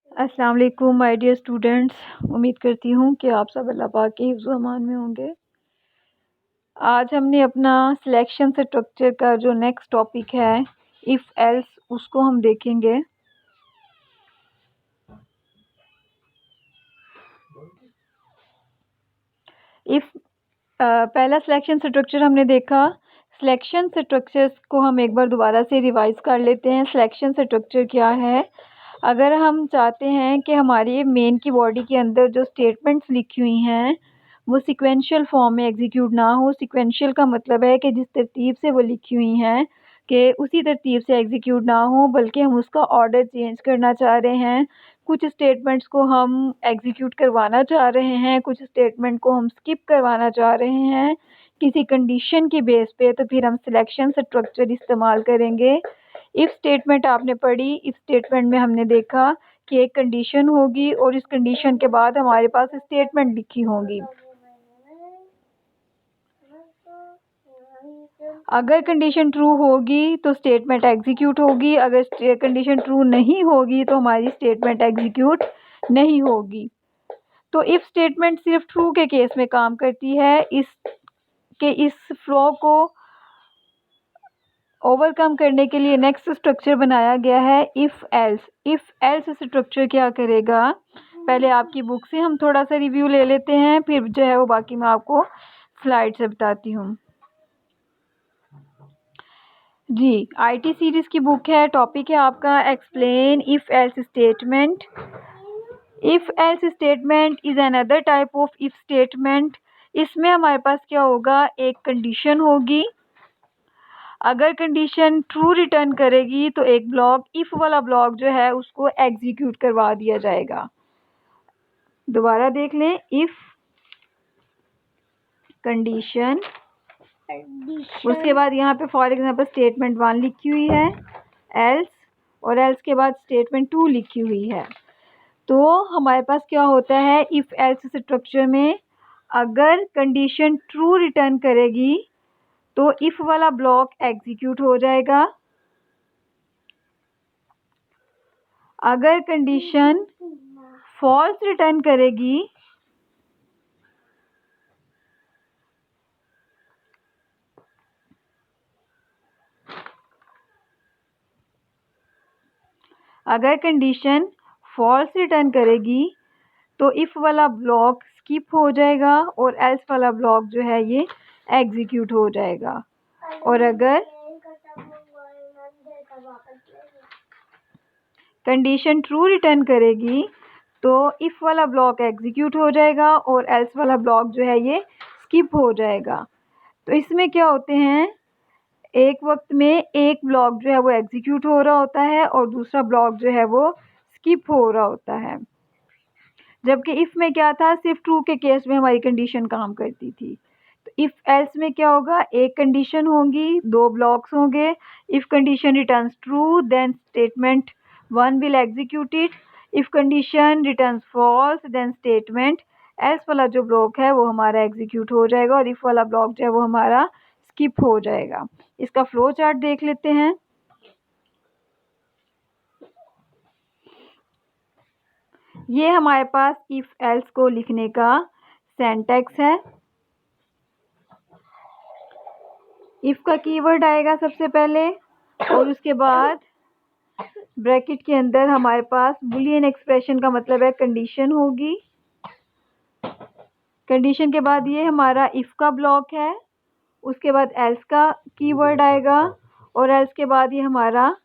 अस्सलाम वालेकुम my dear students. उम्मीद करती हूँ कि आप सब अल्लाह पाक के हिफ्ज़ व अमान में होंगे। आज हमने अपना सिलेक्शन स्ट्रक्चर का जो नेक्स्ट टॉपिक है इफ़ एल्स, उसको हम देखेंगे। इफ़ पहला सिलेक्शन स्ट्रक्चर हमने देखा। सिलेक्शन स्ट्रक्चर्स को हम एक बार दोबारा से रिवाइज कर लेते हैं। सिलेक्शन स्ट्रक्चर क्या है? अगर हम चाहते हैं कि हमारी मेन की बॉडी के अंदर जो स्टेटमेंट्स लिखी हुई हैं वो सीक्वेंशियल फॉर्म में एग्जीक्यूट ना हो। सीक्वेंशियल का मतलब है कि जिस तरतीब से वो लिखी हुई हैं कि उसी तरतीब से एग्जीक्यूट ना हो, बल्कि हम उसका ऑर्डर चेंज करना चाह रहे हैं। कुछ स्टेटमेंट्स को हम एग्जीक्यूट करवाना चाह रहे हैं, कुछ स्टेटमेंट को हम स्किप करवाना चाह रहे हैं किसी कंडीशन की बेस पे, तो फिर हम सिलेक्शन स्ट्रक्चर इस्तेमाल करेंगे। इफ़ स्टेटमेंट आपने पढ़ी, इफ़ स्टेटमेंट में हमने देखा कि एक कंडीशन होगी और इस कंडीशन के बाद हमारे पास स्टेटमेंट लिखी होंगी। अगर कंडीशन ट्रू होगी तो स्टेटमेंट एग्जीक्यूट होगी, अगर कंडीशन ट्रू नहीं होगी तो हमारी स्टेटमेंट एग्जीक्यूट नहीं होगी। तो इफ़ स्टेटमेंट सिर्फ ट्रू के केस में काम करती है। इस फ्लो को ओवरकम करने के लिए नेक्स्ट स्ट्रक्चर बनाया गया है if else. If else structure क्या करेगा, पहले आपकी बुक से हम थोड़ा सा रिव्यू ले लेते हैं, फिर जो है वो बाकी मैं आपको स्लाइड से बताती हूँ। जी, आईटी सीरीज़ की बुक है। टॉपिक है आपका explain if else statement. If else statement is another type of if statement. इसमें हमारे पास क्या होगा, एक कंडीशन होगी। अगर कंडीशन ट्रू रिटर्न करेगी तो एक ब्लॉक, इफ़ वाला ब्लॉक जो है उसको एग्जीक्यूट करवा दिया जाएगा। दोबारा देख लें। इफ़ कंडीशन, उसके बाद यहाँ पे फॉर एग्जांपल स्टेटमेंट 1 लिखी हुई है, एल्स, और एल्स के बाद स्टेटमेंट 2 लिखी हुई है। तो हमारे पास क्या होता है इफ़ एल्स स्ट्रक्चर में, अगर कंडीशन ट्रू रिटर्न करेगी तो इफ़ वाला ब्लॉक एग्जीक्यूट हो जाएगा। अगर कंडीशन फॉल्स रिटर्न करेगी अगर कंडीशन फॉल्स रिटर्न करेगी तो इफ़ वाला ब्लॉक स्किप हो जाएगा और एल्स वाला ब्लॉक जो है ये एग्जीक्यूट हो जाएगा। और अगर कंडीशन ट्रू रिटर्न करेगी तो इफ़ वाला ब्लॉक एग्जीक्यूट हो जाएगा और एल्स वाला ब्लॉक जो है ये स्किप हो जाएगा। तो इसमें क्या होते हैं, एक वक्त में एक ब्लॉक जो है वो एग्जीक्यूट हो रहा होता है और दूसरा ब्लॉक जो है वो स्किप हो रहा होता है। जबकि इफ़ में क्या था, सिर्फ ट्रू के केस में हमारी कंडीशन काम करती थी। तो इफ़ एल्स में क्या होगा, एक कंडीशन होगी, दो ब्लॉक्स होंगे। If condition returns true then statement 1 will execute it. If condition returns false then statement else वाला जो ब्लॉक है वो हमारा एग्जीक्यूट हो जाएगा और इफ़ वाला ब्लॉक जो है वो हमारा स्किप हो जाएगा। इसका फ्लो चार्ट देख लेते हैं। ये हमारे पास इफ़ एल्स को लिखने का सिंटैक्स है। इफ़ का कीवर्ड आएगा सबसे पहले और उसके बाद ब्रैकेट के अंदर हमारे पास बुलियन एक्सप्रेशन का मतलब है कंडीशन होगी। कंडीशन के बाद ये हमारा इफ़ का ब्लॉक है, उसके बाद एल्स का कीवर्ड आएगा और एल्स के बाद ये हमारा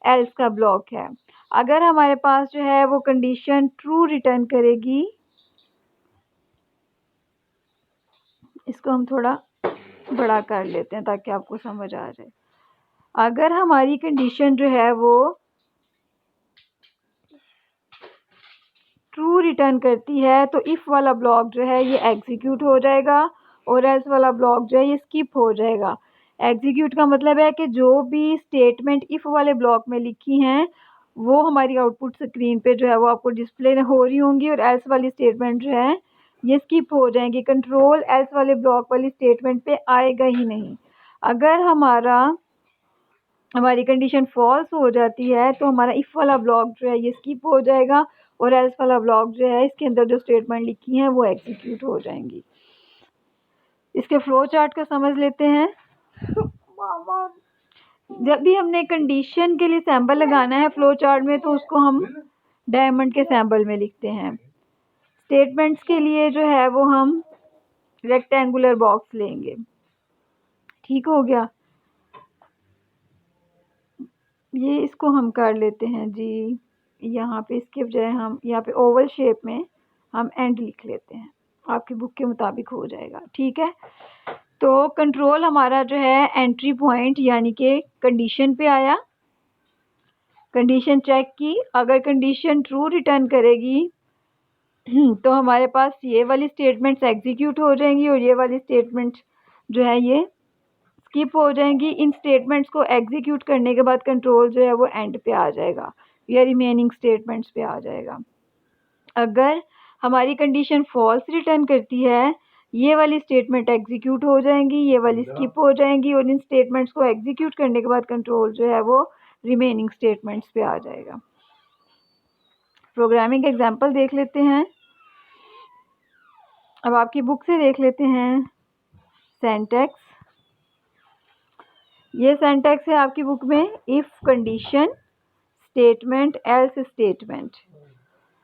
एल्स का ब्लॉक है। अगर हमारे पास जो है वो कंडीशन ट्रू रिटर्न करेगी, इसको हम थोड़ा बड़ा कर लेते हैं ताकि आपको समझ आ जाए। अगर हमारी कंडीशन जो है वो ट्रू रिटर्न करती है तो इफ़ वाला ब्लॉक जो है ये एग्जीक्यूट हो जाएगा और एल्स वाला ब्लॉक जो है ये स्किप हो जाएगा। एग्जीक्यूट का मतलब है कि जो भी स्टेटमेंट इफ़ वाले ब्लॉक में लिखी हैं वो हमारी आउटपुट स्क्रीन पे जो है वो आपको डिस्प्ले हो रही होंगी और एल्स वाली स्टेटमेंट जो है ये स्किप हो जाएंगी। कंट्रोल एल्स वाले ब्लॉक वाली स्टेटमेंट पे आएगा ही नहीं। अगर हमारा हमारी कंडीशन फॉल्स हो जाती है तो हमारा इफ वाला ब्लॉक जो है ये स्किप हो जाएगा और एल्स वाला ब्लॉक जो है इसके अंदर जो स्टेटमेंट लिखी है वो एग्जीक्यूट हो जाएंगी। इसके फ्लो चार्ट को समझ लेते हैं। जब भी हमने कंडीशन के लिए सैंपल लगाना है फ्लो चार्ट में तो उसको हम डायमंड के सैंपल में लिखते हैं। स्टेटमेंट्स के लिए जो है वो हम रेक्टेंगुलर बॉक्स लेंगे। ठीक हो गया, ये इसको हम कर लेते हैं जी। यहाँ पे इसके बजाय हम यहाँ पे ओवल शेप में हम एंड लिख लेते हैं, आपकी बुक के मुताबिक हो जाएगा। ठीक है, तो कंट्रोल हमारा जो है एंट्री पॉइंट यानी कि कंडीशन पे आया, कंडीशन चेक की, अगर कंडीशन ट्रू रिटर्न करेगी तो हमारे पास ये वाली स्टेटमेंट्स एग्जीक्यूट हो जाएंगी और ये वाली स्टेटमेंट्स जो है ये स्किप हो जाएंगी। इन स्टेटमेंट्स को एग्जीक्यूट करने के बाद कंट्रोल जो है वो एंड पे आ जाएगा या रिमेनिंग स्टेटमेंट्स पे आ जाएगा। अगर हमारी कंडीशन फॉल्स रिटर्न करती है ये वाली स्टेटमेंट एग्जीक्यूट हो जाएंगी, ये वाली स्किप हो जाएंगी और इन स्टेटमेंट्स को एग्जीक्यूट करने के बाद कंट्रोल जो है वो रिमेनिंग स्टेटमेंट्स पे आ जाएगा। प्रोग्रामिंग एग्जांपल देख लेते हैं। अब आपकी बुक से देख लेते हैं सिंटैक्स। ये सिंटैक्स है आपकी बुक में, if condition statement else statement.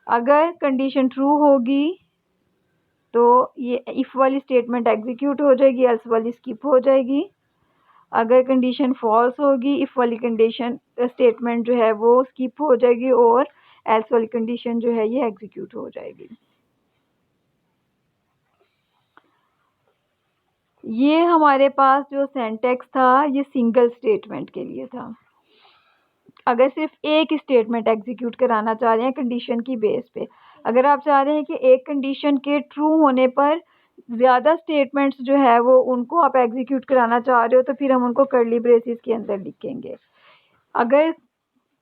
अगर कंडीशन ट्रू होगी तो ये इफ वाली स्टेटमेंट एग्जीक्यूट हो जाएगी, एल्स वाली स्किप हो जाएगी। अगर कंडीशन फॉल्स होगी इफ वाली कंडीशन स्टेटमेंट जो है वो स्किप हो जाएगी और एल्स वाली कंडीशन जो है ये एग्जीक्यूट हो जाएगी। ये हमारे पास जो सिंटैक्स था ये सिंगल स्टेटमेंट के लिए था। अगर सिर्फ एक स्टेटमेंट एग्जीक्यूट कराना चाह रहे हैं कंडीशन की बेस पे, अगर आप चाह रहे हैं कि एक कंडीशन के ट्रू होने पर ज़्यादा स्टेटमेंट्स जो है वो उनको आप एग्जीक्यूट कराना चाह रहे हो तो फिर हम उनको कर्ली ब्रेसेस के अंदर लिखेंगे। अगर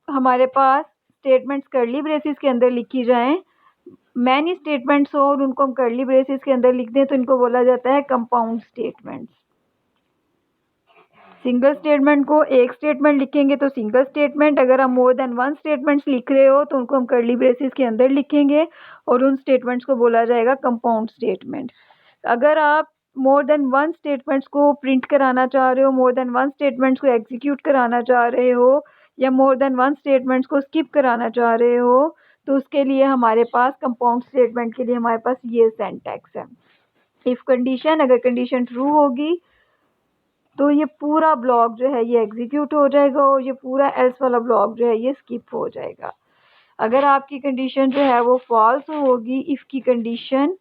हमारे पास स्टेटमेंट्स कर्ली ब्रेसेस के अंदर लिखी जाएं, मैनी स्टेटमेंट्स हो और उनको हम कर्ली ब्रेसेस के अंदर लिख दें तो इनको बोला जाता है कंपाउंड स्टेटमेंट्स। सिंगल स्टेटमेंट को एक स्टेटमेंट लिखेंगे तो सिंगल स्टेटमेंट, अगर हम मोर देन वन स्टेटमेंट्स लिख रहे हो तो उनको हम कर्ली ब्रेसेस के अंदर लिखेंगे और उन स्टेटमेंट्स को बोला जाएगा कंपाउंड स्टेटमेंट। अगर आप मोर देन वन स्टेटमेंट्स को प्रिंट कराना चाह रहे हो, मोर देन वन स्टेटमेंट्स को एग्जीक्यूट कराना चाह रहे हो या मोर देन वन स्टेटमेंट्स को स्किप कराना चाह रहे हो तो उसके लिए हमारे पास कंपाउंड स्टेटमेंट के लिए हमारे पास ये सिंटैक्स है। इफ कंडीशन, अगर कंडीशन ट्रू होगी तो ये पूरा ब्लॉक जो है ये एग्जीक्यूट हो जाएगा और ये पूरा एल्स वाला ब्लॉक जो है ये स्किप हो जाएगा। अगर आपकी कंडीशन जो है वो फॉल्स होगी इफ़ की कंडीशन,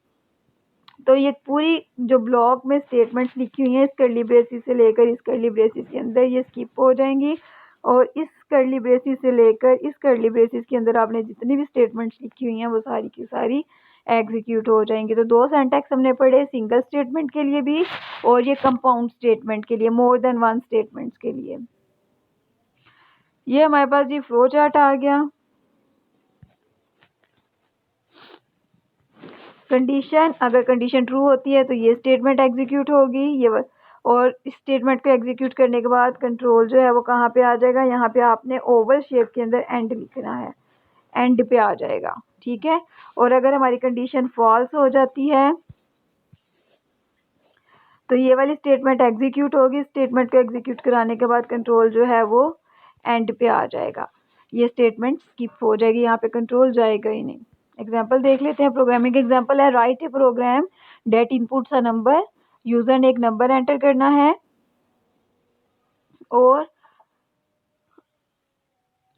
तो ये पूरी जो ब्लॉक में स्टेटमेंट्स लिखी हुई हैं इस कर्ली ब्रेसिस से लेकर इस कर्ली ब्रेसिस के अंदर ये स्किप हो जाएंगी और इस कर्ली ब्रेसिस से लेकर इस कर्ली ब्रेसिस के अंदर आपने जितनी भी स्टेटमेंट्स लिखी हुई हैं वो सारी की सारी एग्जीक्यूट हो जाएंगी। तो दो सिंटैक्स हमने पढ़े, सिंगल स्टेटमेंट के लिए भी और ये कंपाउंड स्टेटमेंट के लिए, मोर देन वन स्टेटमेंट्स के लिए। ये हमारे पास ये फ्लो चार्ट आ गया। कंडीशन, अगर कंडीशन ट्रू होती है तो ये स्टेटमेंट एग्जीक्यूट होगी, ये और इस स्टेटमेंट को एग्जीक्यूट करने के बाद कंट्रोल जो है वो कहाँ पे आ जाएगा, यहाँ पे आपने ओवल शेप के अंदर एंड लिखना है, एंड पे आ जाएगा। ठीक है, और अगर हमारी कंडीशन फॉल्स हो जाती है तो ये वाली स्टेटमेंट एग्जीक्यूट होगी, स्टेटमेंट को एग्जीक्यूट कराने के बाद कंट्रोल जो है वो एंड पे आ जाएगा, ये स्टेटमेंट स्किप हो जाएगी, यहाँ पे कंट्रोल जाएगा ही नहीं। एग्जाम्पल देख लेते हैं। प्रोग्रामिंग एग्जाम्पल है, write a program that inputs a number. User ने एक नंबर एंटर करना है और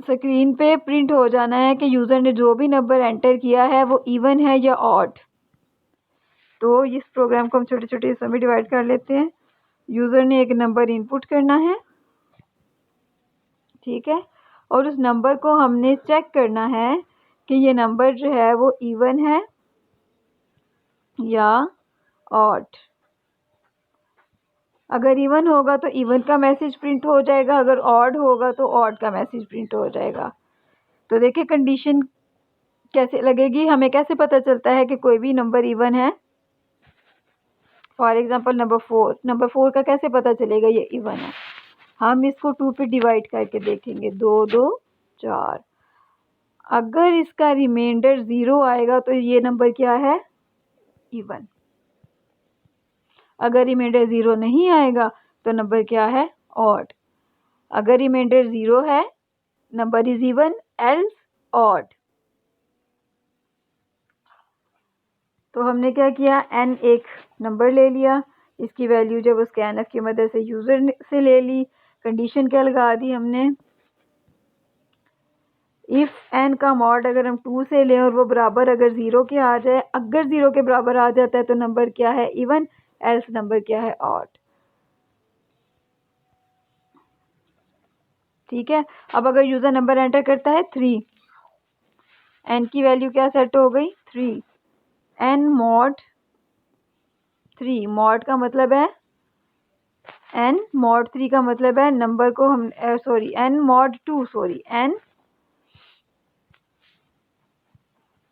स्क्रीन पे प्रिंट हो जाना है कि यूजर ने जो भी नंबर एंटर किया है वो इवन है या ऑड। तो इस प्रोग्राम को हम छोटे छोटे हिस्सों में डिवाइड कर लेते हैं। यूजर ने एक नंबर इनपुट करना है, ठीक है, और उस नंबर को हमने चेक करना है कि ये नंबर जो है वो इवन है या ऑड। अगर इवन होगा तो इवन का मैसेज प्रिंट हो जाएगा, अगर ऑड होगा तो ऑड का मैसेज प्रिंट हो जाएगा। तो देखिए कंडीशन कैसे लगेगी, हमें कैसे पता चलता है कि कोई भी नंबर इवन है। फॉर एग्जांपल नंबर 4 का कैसे पता चलेगा ये इवन है। हम इसको 2 पे डिवाइड करके देखेंगे, 2 2 4। अगर इसका रिमाइंडर 0 आएगा तो ये नंबर क्या है, इवन। अगर रिमाइंडर 0 नहीं आएगा तो नंबर क्या है, ऑड। अगर रिमाइंडर 0 है, number is even, else odd. तो हमने क्या किया, n एक नंबर ले लिया, इसकी वैल्यू जब उस scanf की मदद से यूज़र से ले ली, कंडीशन क्या लगा दी हमने, इफ़ n का मॉड अगर हम 2 से लें और वो बराबर अगर 0 के आ जाए, अगर 0 के बराबर आ जाता है तो नंबर क्या है, इवन, एल्स नंबर क्या है, ऑड। ठीक है। अब अगर यूज़र नंबर एंटर करता है 3, n की वैल्यू क्या सेट हो गई, 3, n मॉड 3, मॉड का मतलब है n मॉड 3 का मतलब है नंबर को हम sorry n mod 2, sorry n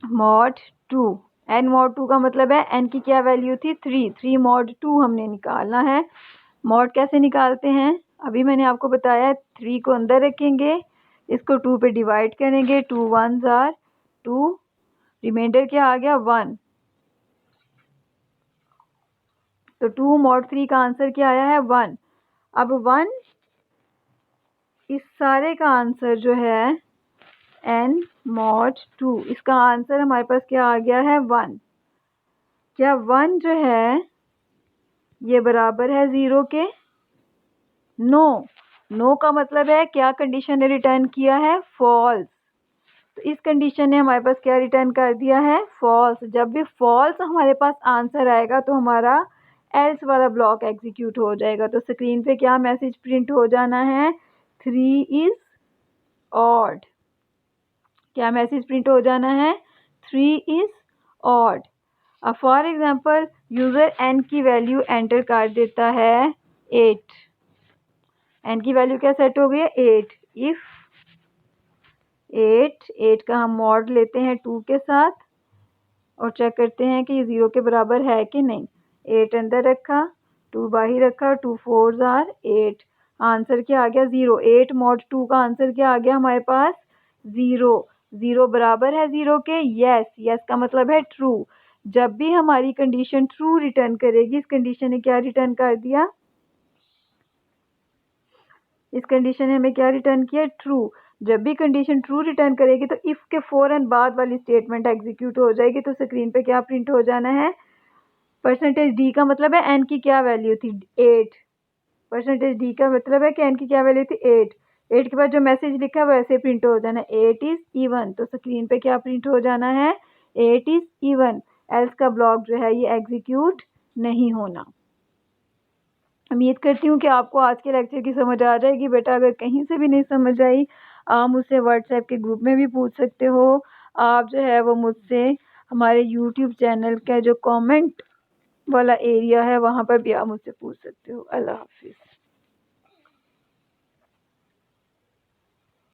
mod 2, n mod 2 का मतलब है n की क्या वैल्यू थी, 3, 3 मॉड 2 हमने निकालना है। मॉड कैसे निकालते हैं, अभी मैंने आपको बताया, 3 को अंदर रखेंगे, इसको 2 पे डिवाइड करेंगे, 2 1s आर 2, रिमाइंडर क्या आ गया, 1। तो 2 मॉड 3 का आंसर क्या आया है, 1। अब 1, इस सारे का आंसर जो है n मॉड 2, इसका आंसर हमारे पास क्या आ गया है, 1। क्या 1 जो है ये बराबर है 0 के, नो। नो का मतलब है क्या कंडीशन ने रिटर्न किया है, फॉल्स। तो इस कंडीशन ने हमारे पास क्या रिटर्न कर दिया है, फॉल्स। जब भी फॉल्स हमारे पास आंसर आएगा तो हमारा एल्स वाला ब्लॉक एग्जीक्यूट हो जाएगा। तो स्क्रीन पे क्या मैसेज प्रिंट हो जाना है, 3 इज ऑड। क्या मैसेज प्रिंट हो जाना है, 3 इज ऑड। अब फॉर एग्जांपल यूजर n की वैल्यू एंटर कर देता है 8, n की वैल्यू क्या सेट हो गई है, 8। इफ 8 का हम मॉड लेते हैं 2 के साथ और चेक करते हैं कि ये 0 के बराबर है कि नहीं। 8 अंदर रखा, 2 बाहर रखा, 2 4s आर 8, आंसर क्या आ गया, 0। 8 मॉड 2 का आंसर क्या आ गया हमारे पास, 0। 0 बराबर है 0 के, यस। यस का मतलब है ट्रू। जब भी हमारी कंडीशन ट्रू रिटर्न करेगी, इस कंडीशन ने क्या रिटर्न कर दिया, इस कंडीशन ने हमें क्या रिटर्न किया, ट्रू। जब भी कंडीशन ट्रू रिटर्न करेगी तो इफ के फौरन बाद वाली स्टेटमेंट एग्जीक्यूट हो जाएगी। तो स्क्रीन पे क्या प्रिंट हो जाना है, परसेंटेज डी का मतलब है एन की क्या वैल्यू थी, 8। परसेंटेज डी का मतलब है कि एन की क्या वैल्यू थी, 8। 8 के बाद जो मैसेज लिखा है वैसे प्रिंट हो जाना है, 8 इज इवन। तो स्क्रीन पे क्या प्रिंट हो जाना है, 8 इज इवन। एल्स का ब्लॉक जो है ये एग्जीक्यूट नहीं होना। उम्मीद करती हूँ कि आपको आज के लेक्चर की समझ आ जाएगी। बेटा अगर कहीं से भी नहीं समझ आई, आप मुझसे व्हाट्सएप के ग्रुप में भी पूछ सकते हो। आप जो है वो मुझसे हमारे यूट्यूब चैनल का जो कमेंट वाला एरिया है वहाँ पर भी आप मुझसे पूछ सकते हो। अल्लाह हाफिज़।